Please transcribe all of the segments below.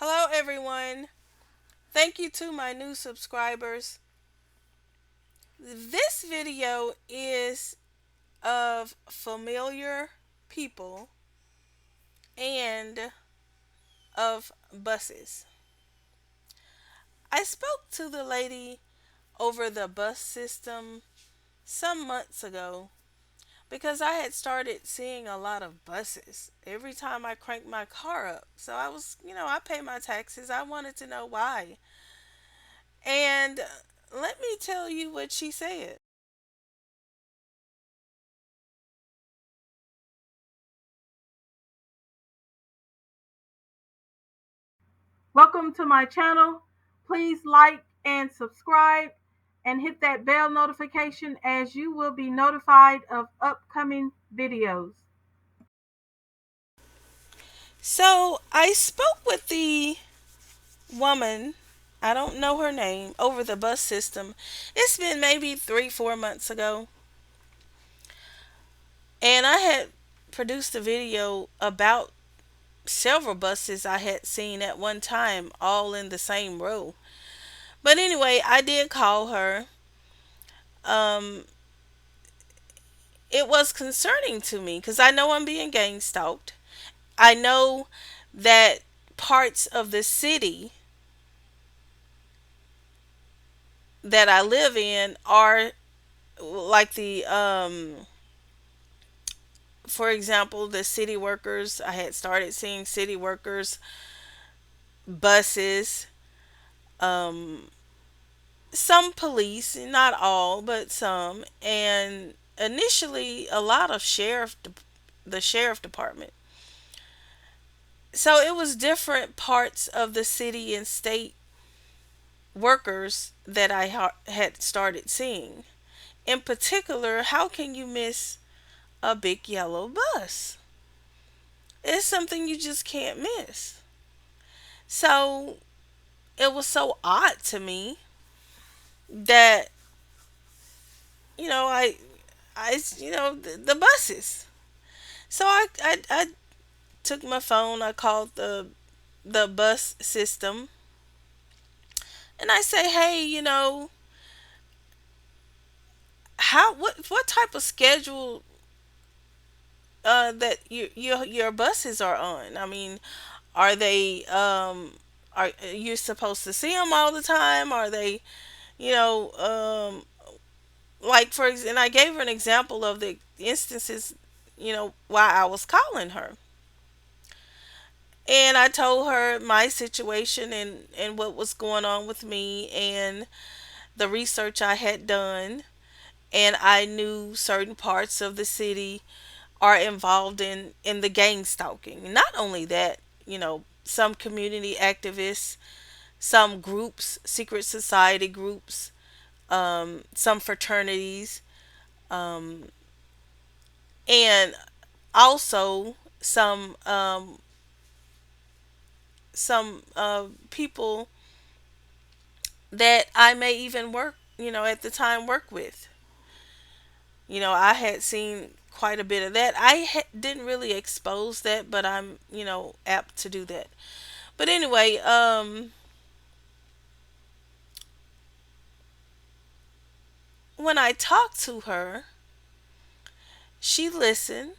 Hello, everyone. Thank you to my new subscribers. This video is of familiar people and of buses. I spoke to the lady over the bus system some months ago because I had started seeing a lot of buses every time I cranked my car up. So I pay my taxes. I wanted to know why. And let me tell you what she said. Welcome to my channel. Please like and subscribe and hit that bell notification as you will be notified of upcoming videos. So I spoke with the woman, I don't know her name, over the bus system. It's been maybe 3, 4 months ago. And I had produced a video about several buses I had seen at one time, all in the same row. But anyway, I did call her. Um, it was concerning to me because I know I'm being gang stalked. I know that parts of the city that I live in are like for example, the city workers. I had started seeing city workers buses, um, some police, not all, but some, and initially a lot of the sheriff department. So it was different parts of the city and state workers that I had started seeing. In particular, how can you miss a big yellow bus? It's something you just can't miss. So it was so odd to me that the buses. So I took my phone. I called the bus system, and I say, hey, what type of schedule that your buses are on? I mean, are they are you supposed to see them all the time? Are they, you know, like and I gave her an example of the instances, why I was calling her. And I told her my situation and what was going on with me and the research I had done. And I knew certain parts of the city are involved in the gang stalking. Not only that, some community activists, some groups, secret society groups, some fraternities, um, and also some people that I may even work, at the time work with. I had seen quite a bit of that. Didn't really expose that, but I'm, apt to do that. But anyway, when I talked to her, she listened.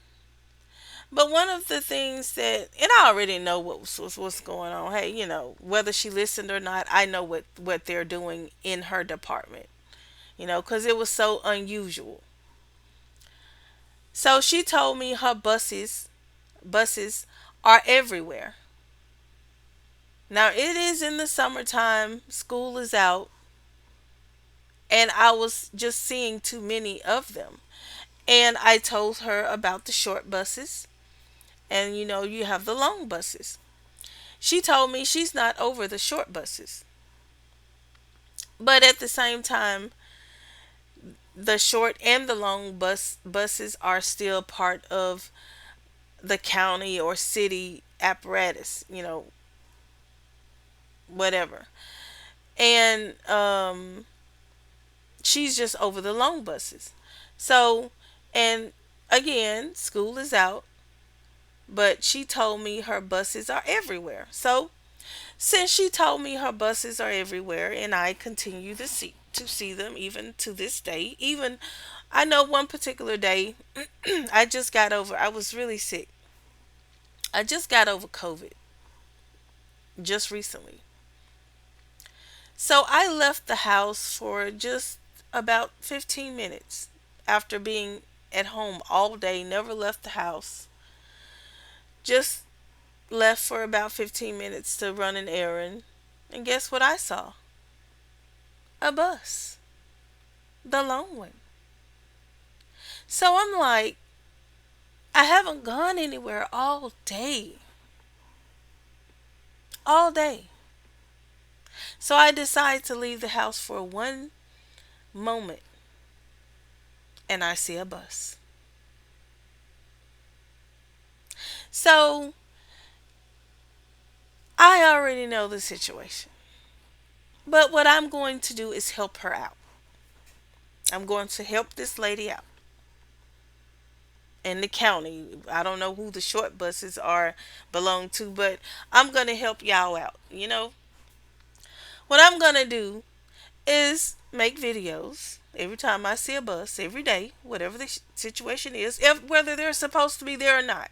But one of the things and I already know what's going on. Hey, whether she listened or not, I know what they're doing in her department. Because it was so unusual. So she told me her buses are everywhere. Now it is in the summertime, school is out, and I was just seeing too many of them. And I told her about the short buses, and you have the long buses. She told me she's not over the short buses. But at the same time, the short and the long buses are still part of the county or city apparatus, whatever. And she's just over the long buses. So, and again, school is out, but she told me her buses are everywhere. So Since she told me her buses are everywhere and I continue to see them even to this day. Even I know one particular day I was really sick. I just got over COVID just recently. So I left the house for just about 15 minutes after being at home all day, never left the house. Just left for about 15 minutes to run an errand. And guess what I saw? A bus. The lone one. So I'm like, I haven't gone anywhere all day. All day. So I decide to leave the house for one moment and I see a bus. So I already know the situation. But what I'm going to do is help her out. I'm going to help this lady out in the county. I don't know who the short buses are belong to, but I'm going to help y'all out. What I'm going to do is make videos every time I see a bus, every day, whatever the situation is, whether they're supposed to be there or not.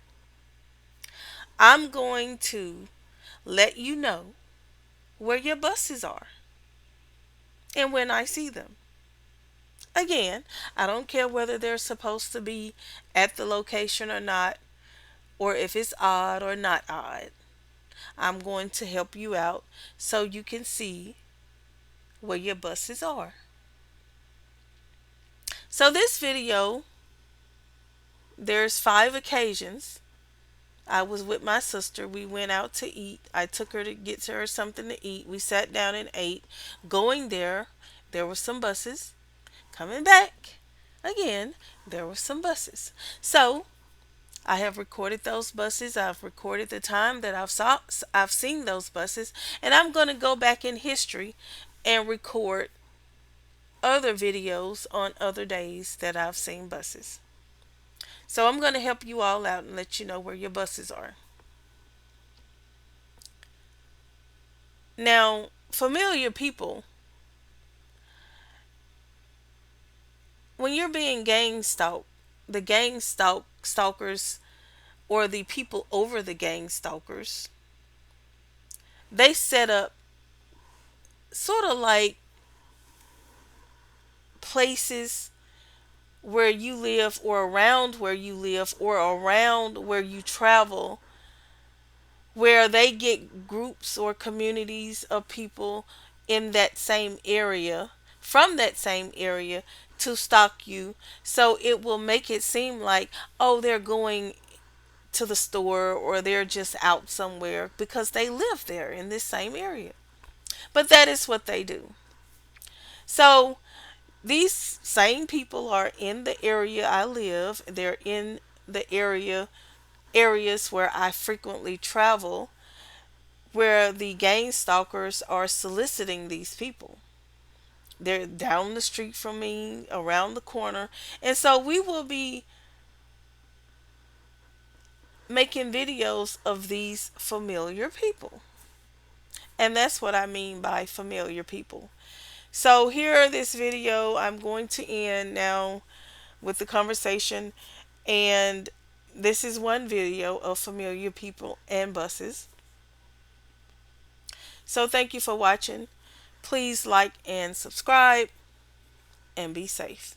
I'm going to let you know where your buses are and when I see them. Again, I don't care whether they're supposed to be at the location or not, or if it's odd or not odd. I'm going to help you out so you can see where your buses are. So, this video, there's 5 occasions. I was with my sister. We went out to eat. I took her to get her something to eat. We sat down and ate. Going there, there were some buses. Coming back, again, there were some buses. So, I have recorded those buses. I've recorded the time that I've seen those buses, and I'm going to go back in history and record other videos on other days that I've seen buses. So I'm going to help you all out and let you know where your buses are. Now, familiar people, when you're being gang stalked, the stalkers or the people over the gang stalkers, they set up sort of like places where you live or around where you live or around where you travel, where they get groups or communities of people in that same area, from that same area, to stalk you. So it will make it seem like, oh, they're going to the store or they're just out somewhere because they live there in this same area. But that is what they do. So these same people are in the area I live. They're in the areas where I frequently travel, where the gang stalkers are soliciting these people. They're down the street from me, around the corner. And so we will be making videos of these familiar people. And that's what I mean by familiar people. So here, this video, I'm going to end now with the conversation. And this is one video of familiar people and buses. So thank you for watching. Please like and subscribe and be safe.